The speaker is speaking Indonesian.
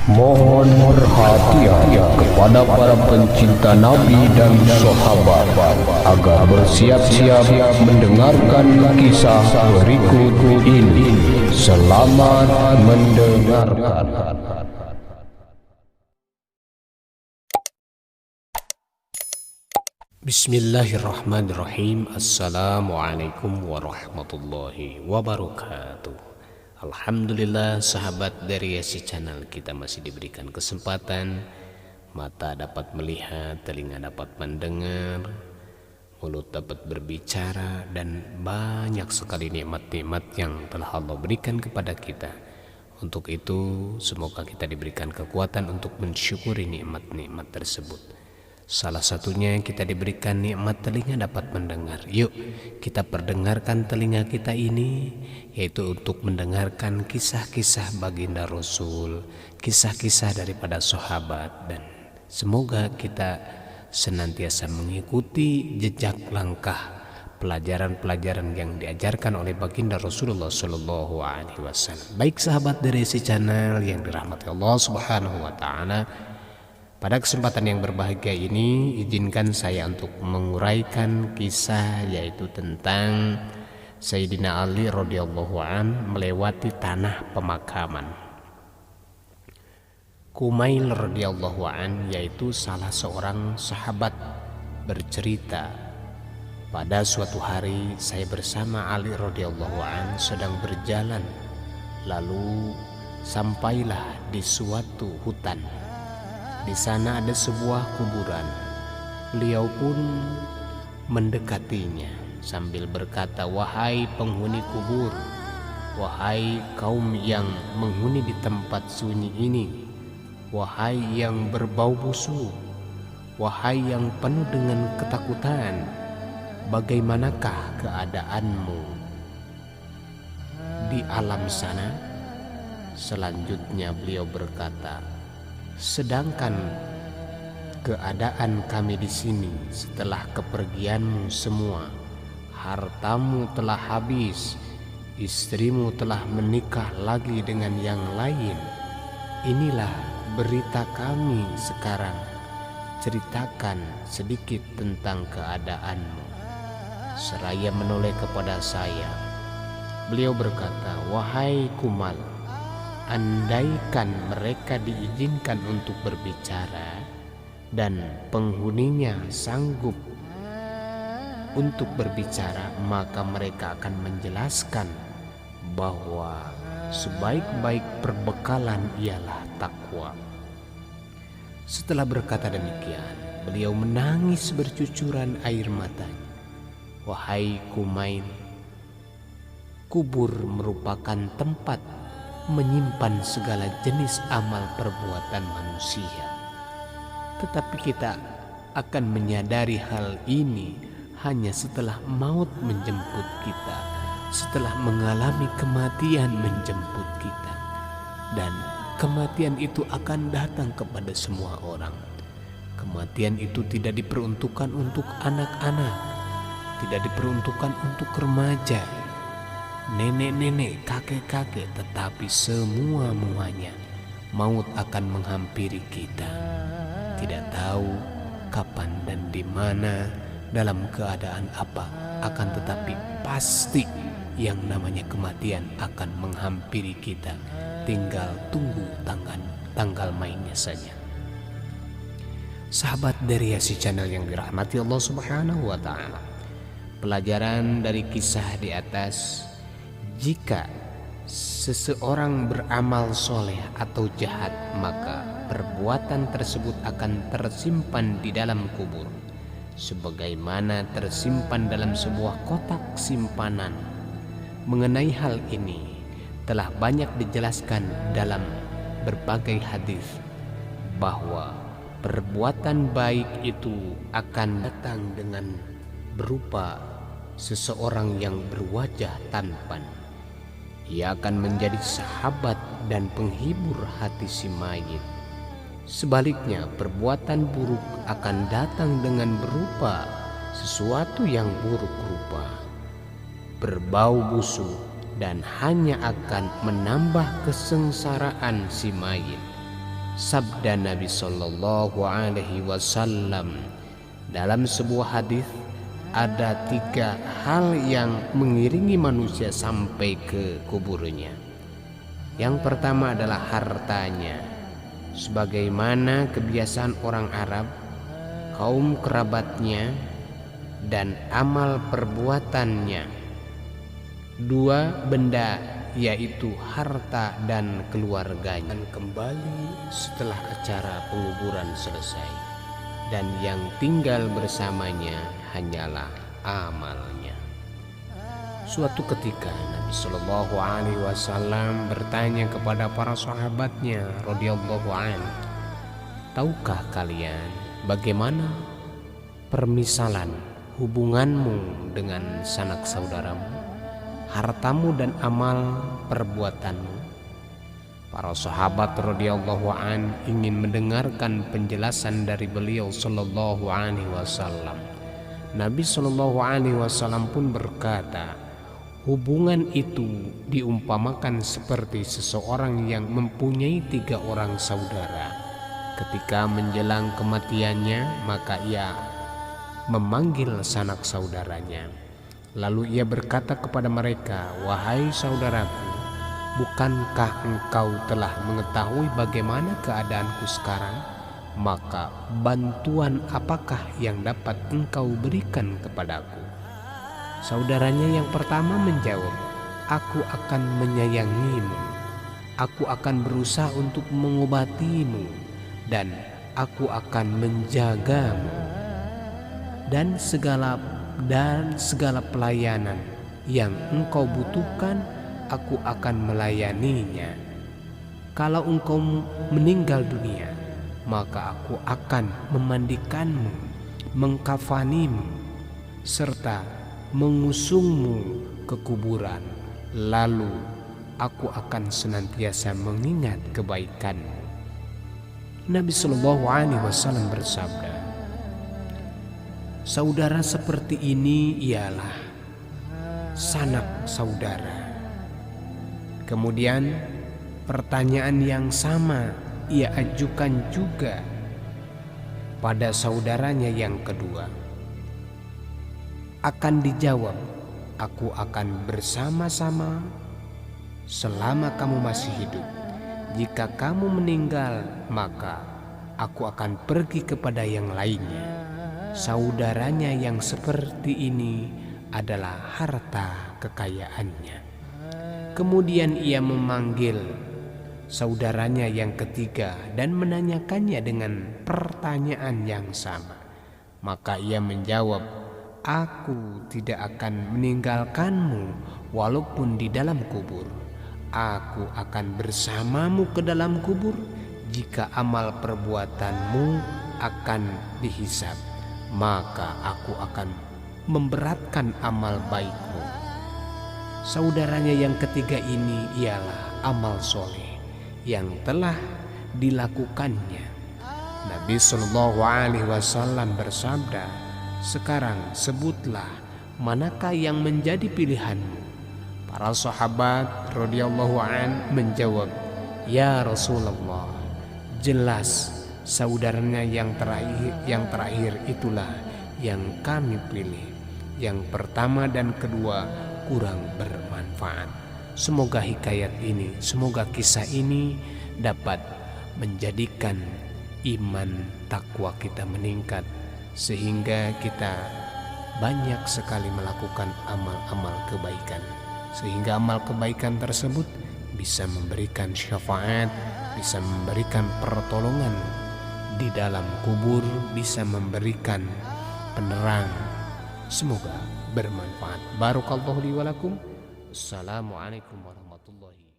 Mohon perhatian kepada para pencinta Nabi dan sahabat agar bersiap-siap mendengarkan kisah berikut ini. Selamat mendengarkan. Bismillahirrahmanirrahim. Assalamualaikum warahmatullahi wabarakatuh. Alhamdulillah, sahabat dari Yasi Channel, kita masih diberikan kesempatan. Mata dapat melihat, telinga dapat mendengar, mulut dapat berbicara, dan banyak sekali nikmat-nikmat yang telah Allah berikan kepada kita. Untuk itu, semoga kita diberikan kekuatan untuk mensyukuri nikmat-nikmat tersebut. Salah satunya kita diberikan nikmat telinga dapat mendengar. Yuk kita perdengarkan telinga kita ini, yaitu untuk mendengarkan kisah-kisah baginda Rasul, kisah-kisah daripada sahabat, dan semoga kita senantiasa mengikuti jejak langkah pelajaran-pelajaran yang diajarkan oleh baginda Rasulullah Shallallahu Alaihi Wasallam. Baik sahabat dari Yasi Channel yang dirahmati Allah Subhanahu Wa Taala, pada kesempatan yang berbahagia ini, izinkan saya untuk menguraikan kisah, yaitu tentang Sayyidina Ali radhiyallahu an melewati tanah pemakaman. Kumail radhiyallahu an, yaitu salah seorang sahabat, bercerita, pada suatu hari saya bersama Ali radhiyallahu an sedang berjalan, lalu sampailah di suatu hutan. Di sana ada sebuah kuburan. Beliau pun mendekatinya sambil berkata, "Wahai penghuni kubur, wahai kaum yang menghuni di tempat sunyi ini, wahai yang berbau busuk, wahai yang penuh dengan ketakutan, bagaimanakah keadaanmu di alam sana?" Selanjutnya beliau berkata, "Sedangkan keadaan kami di sini setelah kepergianmu semua, hartamu telah habis, istrimu telah menikah lagi dengan yang lain. Inilah berita kami sekarang. Ceritakan sedikit tentang keadaanmu." Seraya menoleh kepada saya, beliau berkata, "Wahai Kumal, andaikan mereka diizinkan untuk berbicara dan penghuninya sanggup untuk berbicara, maka mereka akan menjelaskan bahwa sebaik-baik perbekalan ialah takwa." Setelah berkata demikian, beliau menangis bercucuran air matanya. "Wahai Kumail, kubur merupakan tempat menyimpan segala jenis amal perbuatan manusia. Tetapi kita akan menyadari hal ini hanya setelah maut menjemput kita, setelah mengalami kematian menjemput kita. Dan kematian itu akan datang kepada semua orang. Kematian itu tidak diperuntukkan untuk anak-anak, tidak diperuntukkan untuk remaja, nenek-nenek, kakek-kakek, tetapi semua-muanya maut akan menghampiri kita. Tidak tahu kapan dan di mana, dalam keadaan apa, akan tetapi pasti yang namanya kematian akan menghampiri kita. Tinggal tunggu tanggal mainnya saja. Sahabat dari Yasi Channel yang dirahmati Allah Subhanahu Wa Taala, pelajaran dari kisah di atas: jika seseorang beramal soleh atau jahat, maka perbuatan tersebut akan tersimpan di dalam kubur, sebagaimana tersimpan dalam sebuah kotak simpanan. Mengenai hal ini telah banyak dijelaskan dalam berbagai hadis, bahwa perbuatan baik itu akan datang dengan berupa seseorang yang berwajah tampan. Ia akan menjadi sahabat dan penghibur hati si mayit. Sebaliknya, perbuatan buruk akan datang dengan berupa sesuatu yang buruk rupa, berbau busuk, dan hanya akan menambah kesengsaraan si mayit. Sabda Nabi Shallallahu Alaihi Wasallam dalam sebuah hadis, ada 3 hal yang mengiringi manusia sampai ke kuburnya. Yang pertama adalah hartanya, sebagaimana kebiasaan orang Arab, kaum kerabatnya, dan amal perbuatannya. 2 benda, yaitu harta dan keluarganya, dan kembali setelah acara penguburan selesai. Dan yang tinggal bersamanya hanyalah amalnya. Suatu ketika Nabi Shallallahu Alaihi Wasallam bertanya kepada para sahabatnya radhiyallahu anhu, tahukah kalian bagaimana permisalan hubunganmu dengan sanak saudaramu, hartamu dan amal perbuatanmu? Para sahabat radhiyallahu an ingin mendengarkan penjelasan dari beliau sallallahu alaihi wasallam. Nabi sallallahu alaihi wasallam pun berkata, hubungan itu diumpamakan seperti seseorang yang mempunyai 3 orang saudara. Ketika menjelang kematiannya, maka ia memanggil sanak saudaranya. Lalu ia berkata kepada mereka, wahai saudaraku, bukankah engkau telah mengetahui bagaimana keadaanku sekarang? Maka bantuan apakah yang dapat engkau berikan kepadaku? Saudaranya yang pertama menjawab, aku akan menyayangimu, aku akan berusaha untuk mengobatimu, dan aku akan menjagamu, dan segala pelayanan yang engkau butuhkan aku akan melayaninya. Kalau engkau meninggal dunia, maka aku akan memandikanmu, mengkafanimu, serta mengusungmu ke kuburan. Lalu aku akan senantiasa mengingat kebaikanmu. Nabi Shallallahu Alaihi Wasallam bersabda, saudara seperti ini ialah sanak saudara. Kemudian pertanyaan yang sama ia ajukan juga pada saudaranya yang kedua. Akan dijawab, aku akan bersama-sama selama kamu masih hidup. Jika kamu meninggal, maka aku akan pergi kepada yang lainnya. Saudaranya yang seperti ini adalah harta kekayaannya. Kemudian ia memanggil saudaranya yang ketiga dan menanyakannya dengan pertanyaan yang sama. Maka ia menjawab, aku tidak akan meninggalkanmu walaupun di dalam kubur. Aku akan bersamamu ke dalam kubur jika amal perbuatanmu akan dihisab. Maka aku akan memberatkan amal baikmu. Saudaranya yang ketiga ini ialah amal soleh yang telah dilakukannya. Nabi Shallallahu Alaihi Wasallam bersabda, sekarang sebutlah manakah yang menjadi pilihanmu? Para sahabat radhiyallahu an menjawab, ya Rasulullah, jelas saudaranya yang terakhir itulah yang kami pilih. Yang pertama dan kedua kurang bermanfaat. Semoga semoga kisah ini dapat menjadikan iman takwa kita meningkat, sehingga kita banyak sekali melakukan amal-amal kebaikan, sehingga amal kebaikan tersebut bisa memberikan syafaat, bisa memberikan pertolongan di dalam kubur, bisa memberikan penerang. Semoga bermanfaat. Barakallahu li wa lakum. Assalamualaikum warahmatullahi wabarakatuh.